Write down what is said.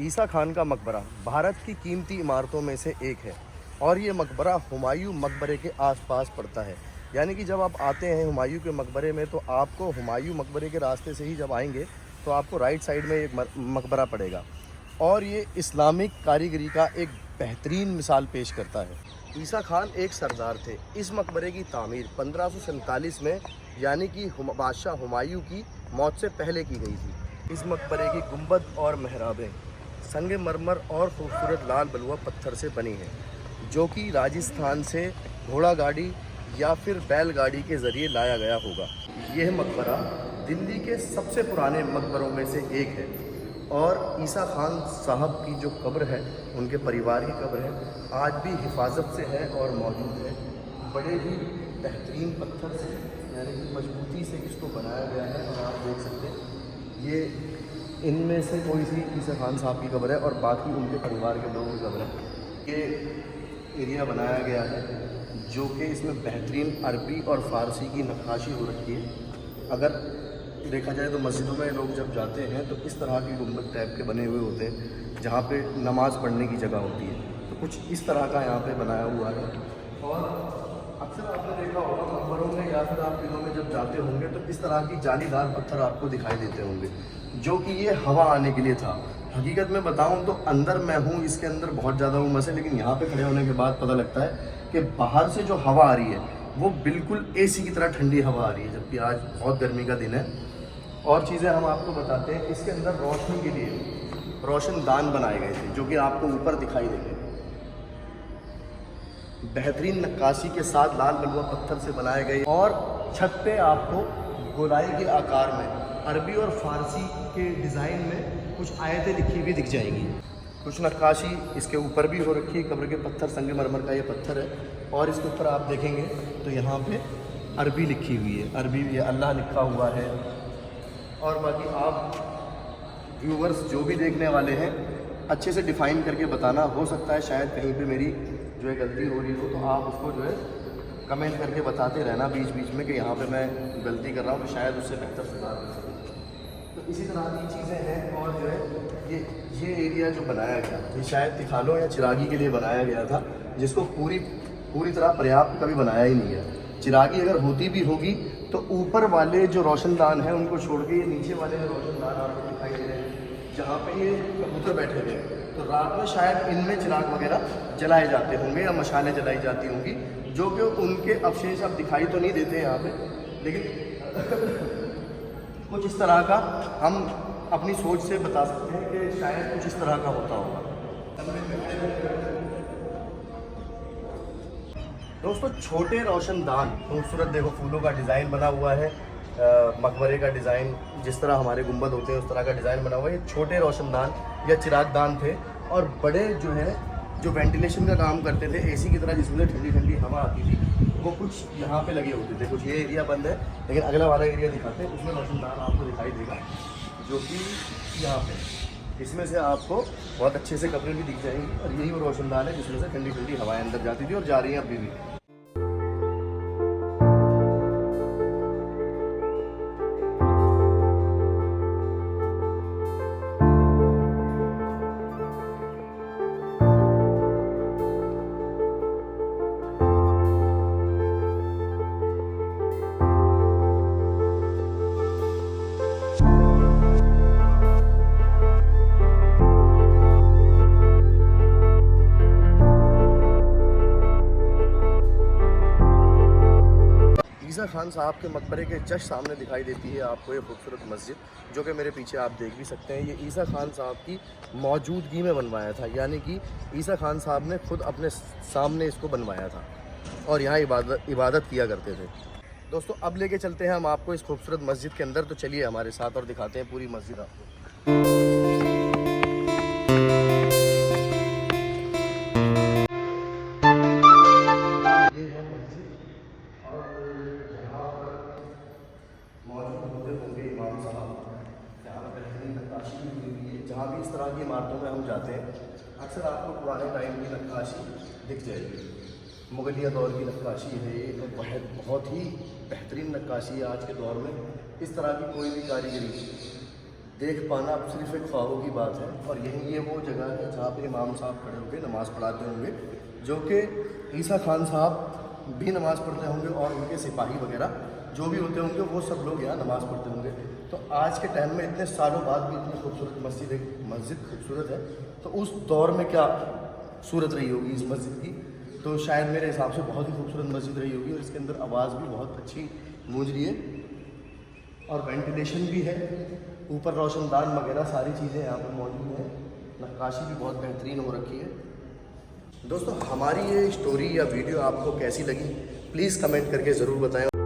ईसा खान का मकबरा भारत की कीमती इमारतों में से एक है और ये मकबरा हुमायूं मकबरे के आसपास पड़ता है। यानी कि जब आप आते हैं हुमायूं के मकबरे में तो आपको हुमायूं मकबरे के रास्ते से ही जब आएंगे तो आपको राइट साइड में एक मकबरा पड़ेगा और ये इस्लामिक कारीगरी का एक बेहतरीन मिसाल पेश करता है। ईसा खान एक सरदार थे। इस मकबरे की तामीर 1547 में यानी कि बादशाह हुमायूं की मौत से पहले की गई थी। इस मकबरे की गुंबद और महराबें संगमरमर और खूबसूरत लाल बलुआ पत्थर से बनी हैं, जो कि राजस्थान से घोड़ा गाड़ी या फिर बैलगाड़ी के ज़रिए लाया गया होगा। यह मकबरा दिल्ली के सबसे पुराने मकबरों में से एक है और ईसा खान साहब की जो कब्र है, उनके परिवार की कब्र है, आज भी हिफाजत से है और मौजूद है। बड़े ही बेहतरीन पत्थर से यानी कि मजबूती से इसको बनाया गया है और आप देख सकते हैं ये इनमें से कोई सी ईसा खान साहब की कब्र है और बाकी उनके परिवार के लोगों की कब्र है। ये एरिया बनाया गया है जो कि इसमें बेहतरीन अरबी और फ़ारसी की नक्काशी हो रखी है। अगर देखा जाए तो मस्जिदों में लोग जब जाते हैं तो इस तरह के गुंबद टाइप के बने हुए होते हैं जहाँ पे नमाज़ पढ़ने की जगह होती है, तो कुछ इस तरह का यहाँ पे बनाया हुआ है। और अक्सर आपने देखा होगा मकबरों में या फिर आप किलों में जब जाते होंगे तो इस तरह की जालीदार पत्थर आपको दिखाई देते होंगे, जो कि ये हवा आने के लिए था। हकीकत में बताऊँ तो अंदर मैं हूँ, इसके अंदर बहुत ज़्यादा उमस है, लेकिन यहाँ पर खड़े होने के बाद पता लगता है कि बाहर से जो हवा आ रही है वो बिल्कुल एसी की तरह ठंडी हवा आ रही है, जबकि आज बहुत गर्मी का दिन है। और चीज़ें हम आपको बताते हैं, इसके अंदर रोशनी के लिए रोशनदान बनाए गए थे जो कि आपको ऊपर दिखाई देंगे। बेहतरीन नक्काशी के साथ लाल बलुआ पत्थर से बनाए गए और छत पे आपको गोलाई के आकार में अरबी और फारसी के डिज़ाइन में कुछ आयतें लिखी हुई दिख जाएंगी। कुछ नक्काशी इसके ऊपर भी हो रखी है। कब्र के पत्थर संगमरमर का ये पत्थर है और इसके ऊपर आप देखेंगे तो यहाँ पे अरबी लिखी हुई है, अरबी ये अल्लाह लिखा हुआ है। और बाकी आप व्यूवर्स जो भी देखने वाले हैं अच्छे से डिफ़ाइन करके बताना, हो सकता है शायद कहीं पे मेरी जो है गलती हो रही हो तो आप उसको जो है कमेंट करके बताते रहना बीच बीच में कि यहाँ पे मैं गलती कर रहा हूँ, तो शायद उससे बेहतर सुधार कर सकूँ। तो इसी तरह की चीज़ें हैं। और जो है ये एरिया जो बनाया गया ये शायद तिखालों या चिरागी के लिए बनाया गया था, जिसको पूरी तरह पर्याप्त कभी बनाया ही नहीं है। चिरागी अगर होती भी होगी तो ऊपर वाले जो रोशनदान हैं उनको छोड़ के ये नीचे वाले जो रोशनदान आपको दिखाई दे रहे हैं जहाँ पे ये कबूतर बैठे हुए हैं, तो रात में शायद इनमें चिराग वगैरह जलाए जाते होंगे या मशालें जलाई जाती होंगी, जो कि उनके अवशेष अब दिखाई तो नहीं देते यहाँ पे, लेकिन कुछ इस तरह का हम अपनी सोच से बता सकते हैं कि शायद कुछ इस तरह का होता होगा। दोस्तों छोटे रोशनदान खूबसूरत, देखो फूलों का डिज़ाइन बना हुआ है, मकबरे का डिज़ाइन जिस तरह हमारे गुंबद होते हैं उस तरह का डिज़ाइन बना हुआ है। ये छोटे रोशनदान या चिरागदान थे और बड़े जो है जो वेंटिलेशन का काम करते थे एसी की तरह, जिसमें ठंडी ठंडी हवा आती थी, वो कुछ यहाँ पे लगे होते थे। कुछ ये एरिया बंद है, लेकिन अगला वाला एरिया दिखाते हैं, उसमें रोशनदान आपको दिखाई देगा जो कि यहाँ पे, इसमें से आपको बहुत अच्छे से कपड़े भी दिख जाएंगी और यही वो रोशनदान है जिसमें से ठंडी ठंडी हवाएं अंदर जाती थी और जा रही हैं अभी भी। ईसा खान साहब के मकबरे के जस्ट सामने दिखाई देती है आपको ये खूबसूरत मस्जिद, जो कि मेरे पीछे आप देख भी सकते हैं। ये ईसा खान साहब की मौजूदगी में बनवाया था, यानी कि ईसा खान साहब ने खुद अपने सामने इसको बनवाया था और यहाँ इबादत किया करते थे। दोस्तों अब लेके चलते हैं हम आपको इस खूबसूरत मस्जिद के अंदर, तो चलिए हमारे साथ और दिखाते हैं पूरी मस्जिद आपको। जहाँ भी इस तरह की इमारतों में हम जाते हैं अक्सर आपको पुराने टाइम की नक्काशी दिख जाएगी। मुगलिया दौर की नक्काशी है ये, तो बहुत ही बेहतरीन नक्काशी है। आज के दौर में इस तरह की कोई भी कारीगरी देख पाना अब सिर्फ एक ख्वाबों की बात है। और यही ये वो जगह है जहाँ पे इमाम साहब खड़े होकर नमाज़ पढ़ाते होंगे, जो कि ईसा खान साहब भी नमाज़ पढ़ते होंगे और उनके सिपाही वगैरह जो भी होते होंगे वो सब लोग यहाँ नमाज़ पढ़ते होंगे। तो आज के टाइम में इतने सालों बाद भी इतनी खूबसूरत मस्जिद खूबसूरत है, तो उस दौर में क्या सूरत रही होगी इस मस्जिद की, तो शायद मेरे हिसाब से बहुत ही खूबसूरत मस्जिद रही होगी। और इसके अंदर आवाज़ भी बहुत अच्छी गूंज रही है और वेंटिलेशन भी है, ऊपर रोशनदान वगैरह सारी चीज़ें यहाँ पर मौजूद हैं। नक्काशी भी बहुत बेहतरीन हो रखी है। दोस्तों, हमारी ये स्टोरी या वीडियो आपको कैसी लगी प्लीज़ कमेंट करके ज़रूर बताएं।